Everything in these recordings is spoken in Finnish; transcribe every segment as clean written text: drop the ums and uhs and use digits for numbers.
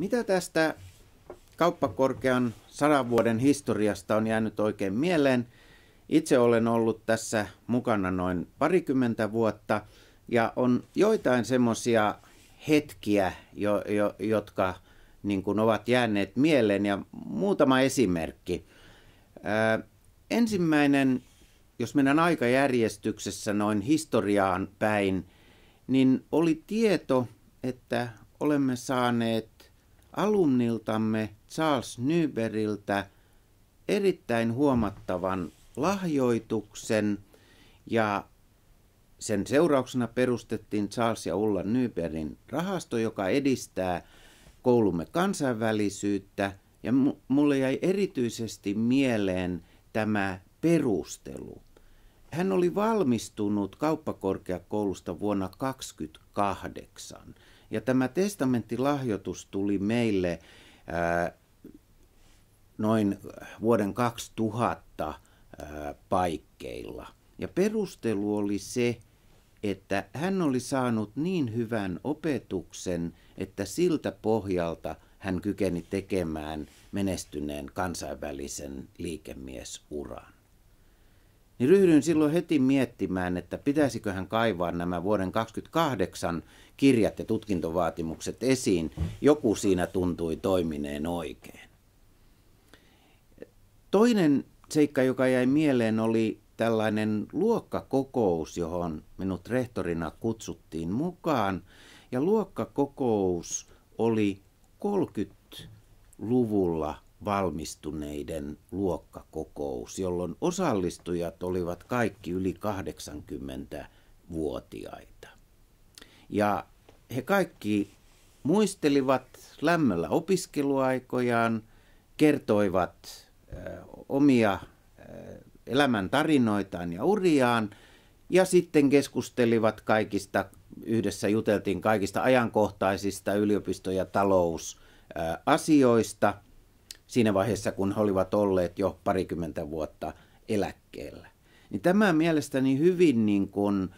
Mitä tästä kauppakorkean 100 vuoden historiasta on jäänyt oikein mieleen? Itse olen ollut tässä mukana noin parikymmentä vuotta ja on joitain semmoisia hetkiä, jotka niin kuin ovat jääneet mieleen, ja muutama esimerkki. Ensimmäinen, jos mennään aikajärjestyksessä noin historiaan päin, niin oli tieto, että olemme saaneet alumniltamme Charles Nybergiltä erittäin huomattavan lahjoituksen, ja sen seurauksena perustettiin Charles ja Ulla Nybergin rahasto, joka edistää koulumme kansainvälisyyttä, ja mulle jäi erityisesti mieleen tämä perustelu. Hän oli valmistunut kauppakorkeakoulusta vuonna 1928, ja tämä testamenttilahjoitus tuli meille noin vuoden 2000 paikkeilla. Ja perustelu oli se, että hän oli saanut niin hyvän opetuksen, että siltä pohjalta hän kykeni tekemään menestyneen kansainvälisen liikemiesuran. Niin ryhdyin silloin heti miettimään, että pitäisikö hän kaivaa nämä vuoden 1928 kirjat ja tutkintovaatimukset esiin. Joku siinä tuntui toimineen oikein. Toinen seikka, joka jäi mieleen, oli tällainen luokkakokous, johon minut rehtorina kutsuttiin mukaan. Ja luokkakokous oli 30-luvulla valmistuneiden luokkakokous, jolloin osallistujat olivat kaikki yli 80-vuotiaita. Ja he kaikki muistelivat lämmöllä opiskeluaikojaan, kertoivat omia elämän tarinoitaan ja uriaan, ja sitten keskustelivat kaikista, yhdessä juteltiin kaikista ajankohtaisista yliopisto- ja talousasioista siinä vaiheessa, kun he olivat olleet jo parikymmentä vuotta eläkkeellä. Niin tämä mielestäni hyvin niin kuin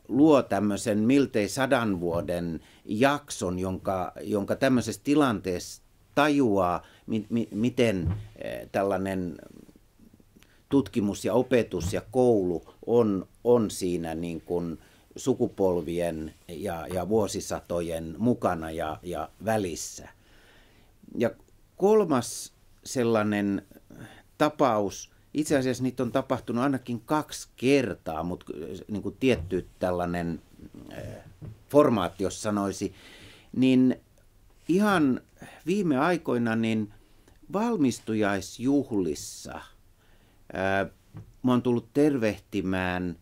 luo tämmöisen miltei 100 vuoden jakson, jonka tämmöisessä tilanteessa tajuaa, miten tällainen tutkimus ja opetus ja koulu on siinä niin kuin sukupolvien ja vuosisatojen mukana ja välissä. Ja kolmas sellainen tapaus, itse asiassa niitä on tapahtunut ainakin 2 kertaa, mutta niin kuin tietty tällainen formaatti, jos sanoisi, niin ihan viime aikoina niin valmistujaisjuhlissa mä oon tullut tervehtimään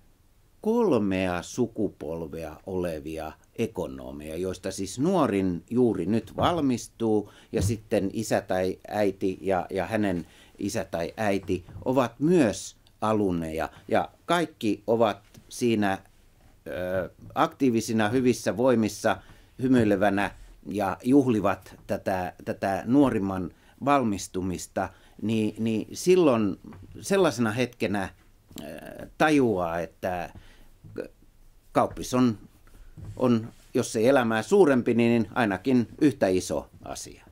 3 sukupolvea olevia ekonomeja, joista siis nuorin juuri nyt valmistuu, ja sitten isä tai äiti ja hänen isä tai äiti ovat myös alumneja, ja kaikki ovat siinä aktiivisina, hyvissä voimissa, hymyilevänä ja juhlivat tätä nuorimman valmistumista, niin silloin sellaisena hetkenä tajuaa, että kauppis on, jos ei elämää suurempi, niin ainakin yhtä iso asia.